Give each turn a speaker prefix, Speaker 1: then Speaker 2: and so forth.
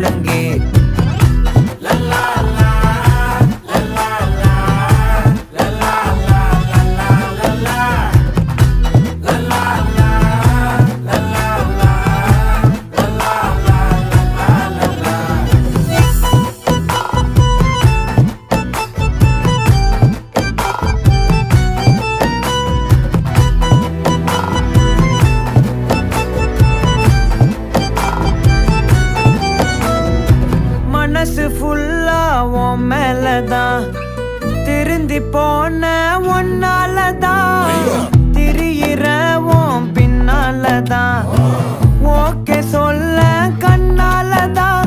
Speaker 1: ஒழுங்கே மனசு ஃபுல்லா உன் மேலதான் திருந்தி போன ஒன்னாலதான் திரியிற உன் பின்னாலதான் ஓகே சொல்ல கண்ணாலதான்